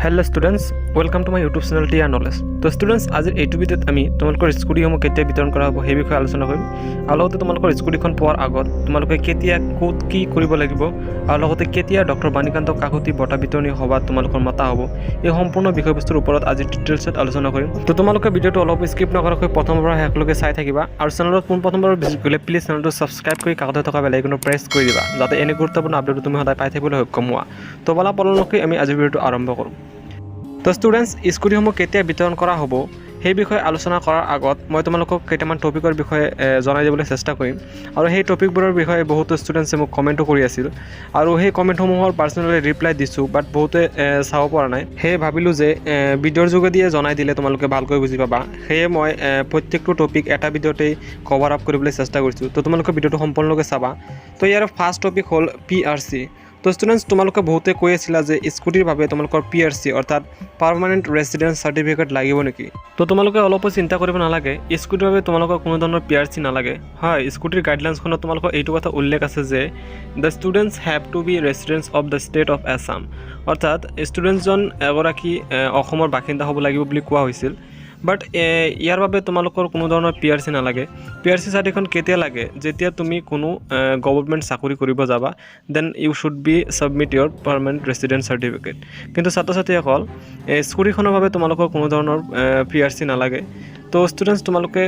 Hello students, welcome to my YouTube channel TR Knowledge. তো students আজিৰ এইটো ভিডিঅ'ত আমি তোমালোকৰ স্কুটিসমূহ কেতিয়া বিতৰণ কৰা হ'ব সেই বিষয়ে আলোচনা কৰিম। আৰু লগতে তোমালোকৰ স্কুটিখন পোৱাৰ আগত তোমালোকে কেতিয়া ক'ত কি কৰিব লাগিব আৰু লগতে কেতিয়া ডক্টৰ বাণীকান্ত কাকতি বঁটা বিতৰণী সভাত তোমালোকৰ মাতা হ'ব এই সম্পূৰ্ণ বিষয়বস্তুৰ ওপৰত আজি ডিটেইলছত আলোচনা কৰিম। তো তোমালোকে ভিডিঅ'টো অলপ স্কিপ নকৰাকৈ প্ৰথমৰ পৰা শেষলৈকে চাই থাকিবা আৰু চেনেলত প্ৰথমবাৰ ভিজিট কৰিলে প্লিজ চেনেলটো ছাবস্ক্ৰাইব কৰি কাষতে থকা বেল আইকনটো প্ৰেছ কৰি দিবা যাতে এনে গুৰুত্বপূৰ্ণ আপডেট তুমি সদায় পাই থাকিবলৈ সক্ষম হোৱা। তো বলা পলমকৈ আমি আজিৰ ভিডিঅ'টো আৰম্ভ কৰোঁ। তো স্টুডেন্টস স্কুটিসমূহ কেতিয়া বিতৰণ কৰা হ'ব সেই বিষয়ে আলোচনা কৰাৰ আগত মই তোমালোকক কেইটামান টপিকৰ বিষয়ে জনাই দিবলৈ চেষ্টা কৰিম আৰু সেই টপিকবোৰৰ বিষয়ে বহুতো ষ্টুডেণ্টছে মোক কমেণ্টো কৰি আছিল আৰু সেই কমেণ্টসমূহৰ পাৰ্চনেলি ৰিপ্লাই দিছোঁ বাট বহুতে চাব পৰা নাই। সেয়ে ভাবিলোঁ যে ভিডিঅ'ৰ যোগেদিয়ে জনাই দিলে তোমালোকে ভালকৈ বুজি পাবা। সেয়ে মই প্ৰত্যেকটো টপিক এটা ভিডিঅ'তেই কভাৰ আপ কৰিবলৈ চেষ্টা কৰিছোঁ। তো তোমালোকে ভিডিঅ'টো সম্পূৰ্ণকৈ চাবা। তো ইয়াৰ ফাৰ্ষ্ট টপিক হ'ল PRC। তো স্টুডেন্টস তোমালোকে বহুতে কৈ আছিলা যে স্কুটিৰ বাবে তোমালোকৰ PRC অৰ্থাৎ পাৰ্মানেণ্ট ৰেচিডেন্স চাৰ্টিফিকেট লাগিব নেকি। তো তোমালোকে অলপো চিন্তা কৰিব নালাগে, স্কুটিৰ বাবে তোমালোকৰ কোনো ধৰণৰ PRC নালাগে। হয়, স্কুটিৰ গাইডলাইন্সখনত তোমালোকৰ এইটো কথা উল্লেখ আছে যে the students have to be residence of the state of Assam, অৰ্থাৎ ষ্টুডেণ্টজন এগৰাকী অসমৰ বাসিন্দা হ'ব লাগিব বুলি কোৱা হৈছিল। বাট ইয়াৰ বাবে তোমালোকৰ কোনো ধৰণৰ PRC নালাগে। PRC চাৰ্টিফিকেটখন কেতিয়া লাগে, যেতিয়া তুমি কোনো গভৰ্ণমেণ্ট চাকৰি কৰিব যাবা, then you should be submit your permanent residence certificate. কিন্তু ছাত্ৰ ছাত্ৰীসকল স্কুটিখনৰ বাবে তোমালোকৰ কোনো ধৰণৰ PRC নালাগে। তো ষ্টুডেণ্টছ তোমালোকে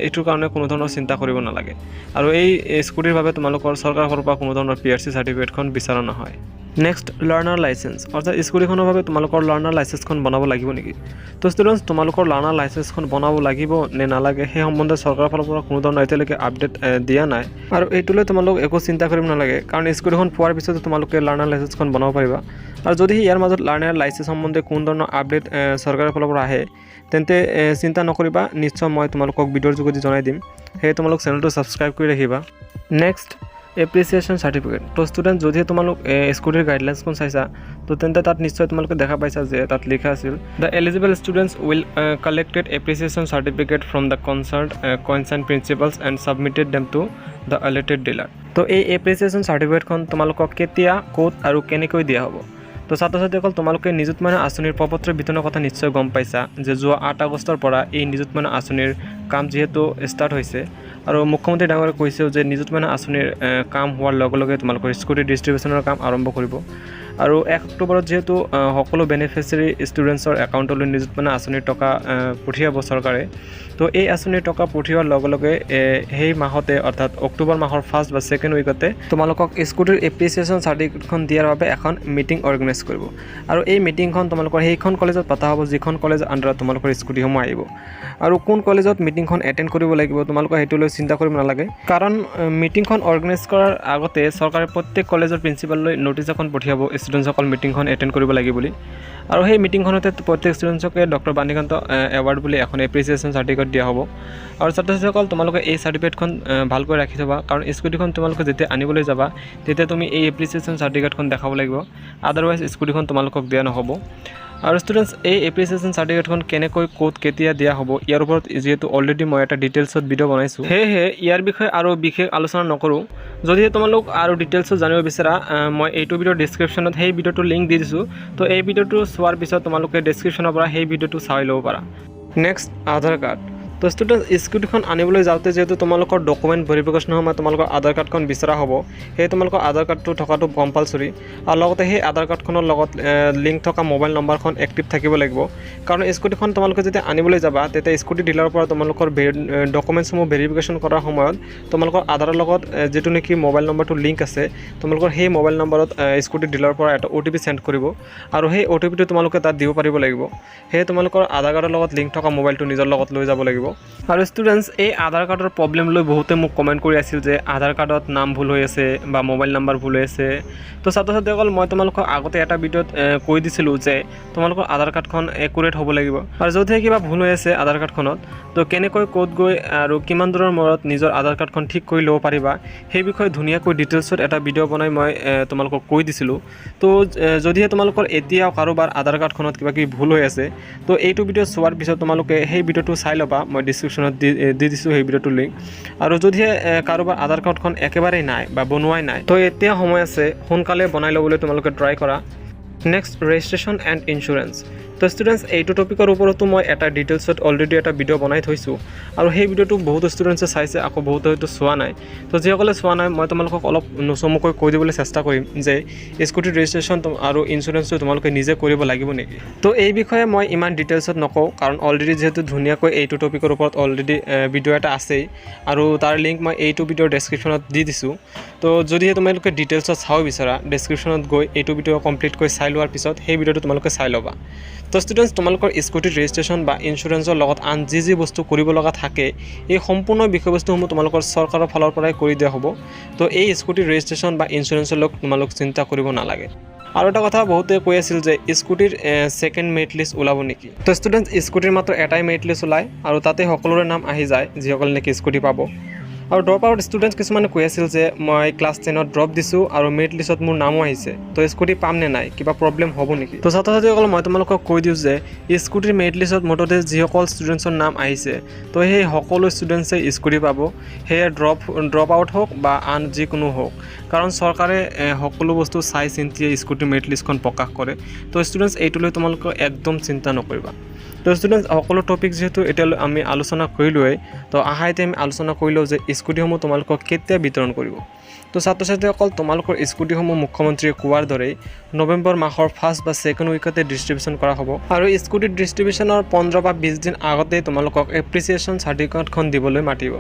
এইটোৰ কাৰণে কোনো ধৰণৰ চিন্তা কৰিব নালাগে আৰু এই স্কুটিৰ বাবে তোমালোকৰ চৰকাৰৰ ফালৰ পৰা কোনো ধৰণৰ PRC চাৰ্টিফিকেটখন বিচৰা নহয়। নেক্সট লাৰ্ণাৰ লাইচেন্স, অৰ্থাৎ স্কুটিখনৰ বাবে তোমালোকৰ লাৰ্ণাৰ লাইচেন্সখন বনাব লাগিব নেকি। তো ষ্টুডেণ্টছ তোমালোকৰ লাৰ্ণাৰ লাইচেন্সখন বনাব লাগিব নে নালাগে সেই সম্বন্ধে চৰকাৰৰ ফালৰ পৰা কোনো ধৰণৰ এতিয়ালৈকে আপডেট দিয়া নাই আৰু এইটোলৈ তোমালোক একো চিন্তা কৰিব নালাগে, কাৰণ স্কুটিখন পোৱাৰ পিছতে তোমালোকে লাৰ্ণাৰ লাইচেন্সখন বনাব পাৰিবা। আৰু যদি ইয়াৰ মাজত লাৰ্ণাৰ লাইচেন্স সম্বন্ধে কোনো ধৰণৰ আপডেট চৰকাৰৰ ফালৰ পৰা আহে তেন্তে চিন্তা নকৰিবা, নিশ্চয় মই তোমালোকক ভিডিঅ'ৰ যোগেদি জনাই দিম। সেয়ে তোমালোক চেনেলটো ছাবস্ক্ৰাইব কৰি ৰাখিবা। Next appreciation certificate. তো ষ্টুডেণ্ট যদিহে তোমালোক স্কুটিৰ গাইডলাইন্সখন চাইছা তো তেন্তে তাত নিশ্চয় তোমালোকে দেখা পাইছা যে তাত লিখা আছিল the eligible students will collected appreciation certificate from the concern principals and submitted them to the elected dealer. তো এই এপ্ৰিচিয়েশ্যন চাৰ্টিফিকেটখন তোমালোকক কেতিয়া ক'ত আৰু কেনেকৈ দিয়া হ'ব। তো ছাত্ৰ ছাত্ৰীসকল তোমালোকে নিযুত মইনা আঁচনিৰ প্ৰপত্ৰ বিতৰণৰ কথা নিশ্চয় গম পাইছা যে যোৱা 8 আগষ্টৰ পৰা এই নিযুত মইনা আঁচনিৰ কাম যিহেতু ষ্টাৰ্ট হৈছে আৰু মুখ্যমন্ত্ৰী ডাঙৰে কৈছেও যে নিযুত মইনা আঁচনিৰ কাম হোৱাৰ লগে লগে তোমালোকৰ স্কুটি ডিষ্ট্ৰিবিউশ্যনৰ কাম আৰম্ভ কৰিব আৰু 1 অক্টোবৰত যিহেতু সকলো বেনিফিচিয়াৰী ষ্টুডেণ্টছৰ একাউণ্টলৈ নিযুত মইনা আঁচনিৰ টকা পঠিয়াব চৰকাৰে। তো এই আঁচনিৰ টকা পঠিওৱাৰ লগে লগে সেই মাহতে অৰ্থাৎ অক্টোবৰ মাহৰ ফাৰ্ষ্ট বা ছেকেণ্ড উইকতে তোমালোকক স্কুটিৰ এপ্ৰিচিয়েশ্যন চাৰ্টিফিকেটখন দিয়াৰ বাবে এখন মিটিং অৰ্গেনাইজ কৰিব আৰু এই মিটিংখন তোমালোকৰ সেইখন কলেজত পতা হ'ব যিখন কলেজৰ আণ্ডাৰত তোমালোকৰ স্কুটিসমূহ আহিব। আৰু কোন কলেজত মিটিংখন এটেণ্ড কৰিব লাগিব তোমালোকে সেইটোলৈ চিন্তা কৰিব নালাগে, কাৰণ মিটিংখন অৰ্গেনাইজ কৰাৰ আগতে চৰকাৰে প্ৰত্যেক কলেজৰ প্ৰিন্সিপাললৈ ন'টিছ এখন পঠিয়াব ষ্টুডেণ্টসকল মিটিংখন এটেণ্ড কৰিব লাগে বুলি। আৰু সেই মিটিংখনতে প্ৰত্যেক ষ্টুডেণ্টছকে ডক্টৰ বাণীকান্ত এৱাৰ্ড বুলি এখন এপ্ৰিচিয়েশ্যন চাৰ্টিফিকেট দিয়া হ'ব। আৰু ছাত্ৰ ছাত্ৰীসকল তোমালোকে এই চাৰ্টিফিকেটখন ভালকৈ ৰাখি থ'বা, কাৰণ স্কুটিখন তোমালোকে যেতিয়া আনিবলৈ যাবা তেতিয়া তুমি এই এপ্ৰিচিয়েশ্যন চাৰ্টিফিকেটখন দেখাব লাগিব, আদাৰৱাইজ স্কুটিখন তোমালোকক দিয়া নহ'ব। আৰু ষ্টুডেণ্টছ এই এপ্ৰিচিয়েশ্যন চাৰ্টিফিকেটখন কেনেকৈ ক'ত কেতিয়া দিয়া হ'ব ইয়াৰ ওপৰত যিহেতু অলৰেডি মই এটা ডিটেইলছত ভিডিঅ' বনাইছোঁ, সেয়েহে ইয়াৰ বিষয়ে আৰু বিশেষ আলোচনা নকৰোঁ। যদিহে তোমালোক আৰু ডিটেইলছত জানিব বিচাৰা মই এইটো ভিডিঅ'ৰ ডিছক্ৰিপশ্যনত সেই ভিডিঅ'টোৰ লিংক দি দিছোঁ। তো এই ভিডিঅ'টো চোৱাৰ পিছত তোমালোকে ডিছক্ৰিপশ্যনৰ পৰা সেই ভিডিঅ'টো চাই ল'ব পাৰা। নেক্সট আধাৰ কাৰ্ড। তো ষ্টুডেণ্ট স্কুটিখন আনিবলৈ যাওঁতে যিহেতু তোমালোকৰ ডকুমেণ্ট ভেৰিফিকেশ্যনৰ সময়ত তোমালোকৰ আধাৰ কাৰ্ডখন বিচৰা হ'ব, সেয়ে তোমালোকৰ আধাৰ কাৰ্ডটো থকাটো কম্পালচৰি আৰু লগতে সেই আধাৰ কাৰ্ডখনৰ লগত লিংক থকা মোবাইল নম্বৰখন এক্টিভ থাকিব লাগিব, কাৰণ স্কুটিখন তোমালোকে যেতিয়া আনিবলৈ যাবা তেতিয়া স্কুটি ডিলাৰৰ পৰা তোমালোকৰ ডকুমেণ্টছসমূহ ভেৰিফিকেশ্যন কৰাৰ সময়ত তোমালোকৰ আধাৰৰ লগত যিটো নেকি মোবাইল নম্বৰটো লিংক আছে তোমালোকৰ সেই মোবাইল নম্বৰত স্কুটি ডিলাৰৰ পৰা এটা OTP চেণ্ড কৰিব আৰু সেই OTPটো তোমালোকে তাত দিব পাৰিব লাগিব। সেয়ে তোমালোকৰ আধাৰ কাৰ্ডৰ লগত লিংক থকা মোবাইলটো নিজৰ লগত লৈ যাব লাগিব। আৰু ষ্টুডেণ্টছ এই আধাৰ কাৰ্ডৰ প্ৰব্লেম লৈ বহুতে মোক কমেণ্ট কৰি আছিল যে আধাৰ কাৰ্ডত নাম ভুল হৈ আছে বা মোবাইল নাম্বাৰ ভুল হৈ আছে। তো ছাত্ৰ ছাত্ৰীসকল মই তোমালোকক আগতে এটা ভিডিঅ'ত কৈ দিছিলোঁ যে তোমালোকৰ আধাৰ কাৰ্ডখন একুৰেট হ'ব লাগিব, আৰু যদিহে কিবা ভুল হৈ আছে আধাৰ কাৰ্ডখনত তো কেনেকৈ ক'ত গৈ আৰু কিমান দূৰৰ মূৰত নিজৰ আধাৰ কাৰ্ডখন ঠিক কৰি ল'ব পাৰিবা সেই বিষয়ে ধুনীয়াকৈ ডিটেইলছত এটা ভিডিঅ' বনাই মই তোমালোকক কৈ দিছিলোঁ। তো যদিহে তোমালোকৰ এতিয়াও কাৰোবাৰ আধাৰ কাৰ্ডখনত কিবা কিবি ভুল হৈ আছে তো এইটো ভিডিঅ' চোৱাৰ পিছত তোমালোকে সেই ভিডিঅ'টো চাই ল'বা, মই ডিছক্ৰিপশ্যনত দি দিছোঁ সেই ভিডিঅ'টোৰ লিংক। আৰু যদিহে কাৰোবাৰ আধাৰ কাৰ্ডখন একেবাৰেই নাই বা বনোৱাই নাই তো এতিয়া সময় আছে, সোনকালে বনাই ল'বলৈ তোমালোকে ট্ৰাই কৰা। Next registration and insurance. তো ষ্টুডেণ্টছ এইটো টপিকৰ ওপৰতো মই এটা ডিটেইলছত অলৰেডি এটা ভিডিঅ' বনাই থৈছোঁ আৰু সেই ভিডিঅ'টো বহুত ষ্টুডেণ্টছে চাইছে, আকৌ বহুতে হয়তো চোৱা নাই। তো যিসকলে চোৱা নাই মই তোমালোকক অলপ নচমুকৈ কৈ দিবলৈ চেষ্টা কৰিম যে স্কুটিৰ ৰেজিষ্ট্ৰেশ্যন আৰু ইঞ্চুৰেঞ্চটো তোমালোকে নিজে কৰিব লাগিব নেকি। তো এই বিষয়ে মই ইমান ডিটেইলছত নকওঁ, কাৰণ অলৰেডি যিহেতু ধুনীয়াকৈ এইটো টপিকৰ ওপৰত অলৰেডি ভিডিঅ' এটা আছেই আৰু তাৰ লিংক মই এইটো ভিডিঅ'ৰ ডেছক্ৰিপশ্যনত দি দিছোঁ। তো যদিহে তোমালোকে ডিটেইলছত চাব বিচাৰা ডেছক্ৰিপশ্যনত গৈ এইটো ভিডিঅ' কমপ্লিটকৈ চাই লোৱাৰ পিছত সেই ভিডিঅ'টো তোমালোকে চাই ল'বা। তো ষ্টুডেণ্টছ তোমালোকৰ স্কুটিৰ ৰেজিষ্ট্ৰেশ্যন বা ইঞ্চুৰেঞ্চৰ লগত আন যি বস্তু কৰিব লগা থাকে এই সম্পূৰ্ণ বিষয়বস্তুসমূহ তোমালোকৰ চৰকাৰৰ ফালৰ পৰাই কৰি দিয়া হ'ব। তো এই স্কুটিৰ ৰেজিষ্ট্ৰেশ্যন বা ইঞ্চুৰেঞ্চৰ লগত তোমালোক চিন্তা কৰিব নালাগে। আৰু এটা কথা বহুতে কৈ আছিল যে স্কুটিৰ ছেকেণ্ড মেৰিট লিষ্ট ওলাব নেকি। তো ষ্টুডেণ্টছ স্কুটিৰ মাত্ৰ এটাই মেৰিট লিষ্ট ওলায় আৰু তাতে সকলোৰে নাম আহি যায় যিসকলে নেকি স্কুটি পাব। আৰু ড্ৰপ আউট ষ্টুডেণ্টছ কিছুমানে কৈ আছিল যে মই ক্লাছ 10ত ড্ৰপ দিছোঁ আৰু মেৰিট লিষ্টত মোৰ নামো আহিছে, তো স্কুটি পাম নে নাই, কিবা প্ৰব্লেম হ'ব নেকি। তো ছাত্ৰ ছাত্ৰীসকল মই তোমালোকক কৈ দিওঁ যে স্কুটিৰ মেৰিট লিষ্টত মুঠতে যিসকল ষ্টুডেণ্টছৰ নাম আহিছে তো সেই সকলো ষ্টুডেণ্টছে স্কুটি পাব, সেয়ে ড্ৰপ আউট হওক বা আন যিকোনো হওক, কাৰণ চৰকাৰে সকলো বস্তু চাই চিন্তিয়ে স্কুটিৰ মেৰিট লিষ্টখন প্ৰকাশ কৰে। তো ষ্টুডেণ্টছ এইটো লৈ তোমালোকে একদম চিন্তা নকৰিবা। তো ষ্টুডেণ্টছ সকলো টপিক যিহেতু এতিয়ালৈ আমি আলোচনা কৰিলোৱেই, তো আহাইতে আমি আলোচনা কৰিলোঁ যে স্কুটিসমূহ তোমালোকক কেতিয়া বিতৰণ কৰিব। তো ছাত্ৰ ছাত্ৰীসকল তোমালোকৰ স্কুটিসমূহ মুখ্যমন্ত্ৰীয়ে কোৱাৰ দৰেই নৱেম্বৰ মাহৰ ফাৰ্ষ্ট বা ছেকেণ্ড উইকতে ডিষ্ট্ৰিবিউশ্যন কৰা হ'ব আৰু স্কুটিৰ ডিষ্ট্ৰিবিউশ্যনৰ 15 বা 20 দিন আগতেই তোমালোকক এপ্ৰিচিয়েশ্যন চাৰ্টিফিকেটখন দিবলৈ মাতিব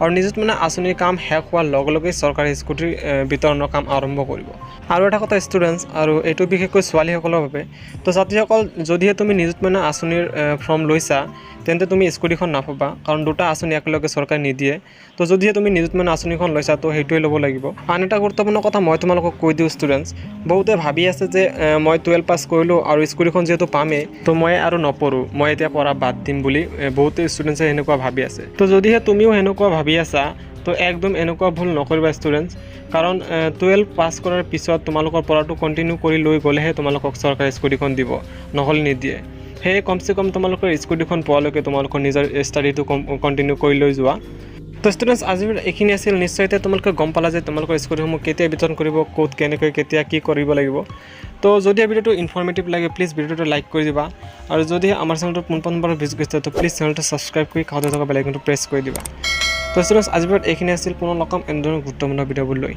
আৰু নিযুতমইনা আঁচনিৰ কাম শেষ হোৱাৰ লগে লগেই চৰকাৰে স্কুটিৰ বিতৰণৰ কাম আৰম্ভ কৰিব। আৰু এটা কথা ষ্টুডেণ্টছ, আৰু এইটো বিশেষকৈ ছোৱালীসকলৰ বাবে, তো ছাত্ৰীসকল যদিহে তুমি নিযুতমইনা আঁচনিৰ ফৰ্ম লৈছা তেন্তে তুমি স্কুটিখন নাপাবা, কাৰণ দুটা আঁচনি একেলগে চৰকাৰে নিদিয়ে। তো যদিহে তুমি নিযুতমইনা আঁচনিখন লৈছা তো সেইটোৱে ল'ব লাগিব। আন এটা গুৰুত্বপূৰ্ণ কথা মই তোমালোকক কৈ দিওঁ ষ্টুডেণ্টছ, বহুতে ভাবি আছে যে মই 12 পাছ কৰিলোঁ আৰু স্কুটিখন যিহেতু পামেই তো মই আৰু নপঢ়োঁ, মই এতিয়া পঢ়া বাদ দিম বুলি বহুতে ষ্টুডেণ্টছে সেনেকুৱা ভাবি আছে। তো যদিহে তুমিও সেনেকুৱা ভাবি আছা তো একদম এনেকুৱা ভুল নকৰিবা ষ্টুডেণ্টছ, কাৰণ 12 পাছ কৰাৰ পিছত তোমালোকৰ পঢ়াটো কণ্টিনিউ কৰি লৈ গ'লেহে তোমালোকক চৰকাৰে স্কুটিখন দিব, নহ'লে নিদিয়ে। সেয়ে কমচে কম তোমালোকৰ স্কুটিখন পোৱালৈকে তোমালোকৰ নিজৰ ষ্টাডিটো কণ্টিনিউ কৰি লৈ যোৱা। তো ষ্টুডেণ্টছ আজিৰ এইখিনি আছিল। নিশ্চয় এতিয়া তোমালোকে গম পালা যে তোমালোকৰ স্কুটিসমূহ কেতিয়া বিতৰণ কৰিব, ক'ত কেনেকৈ কেতিয়া কি কৰিব লাগিব। তো যদি ভিডিঅ'টো ইনফৰ্মেটিভ লাগে প্লিজ ভিডিঅ'টো লাইক কৰি দিবা, আৰু যদি আমাৰ চেনেলটো পোনপ্ৰথমবাৰ ভিজিট কৰিছে তো প্লিজ চেনেলটো ছাবস্ক্ৰাইব কৰি কাষতে থকা বেল আইকনটো প্ৰেছ কৰি দিবা। তো ষ্টুডেণ্টছ আজিৰ ভিডিঅ'ত এইখিনি আছিল। পুনৰ লগ পাম এনেধৰণৰ গুৰুত্বপূৰ্ণ ভিডিঅ'বোৰ লৈ।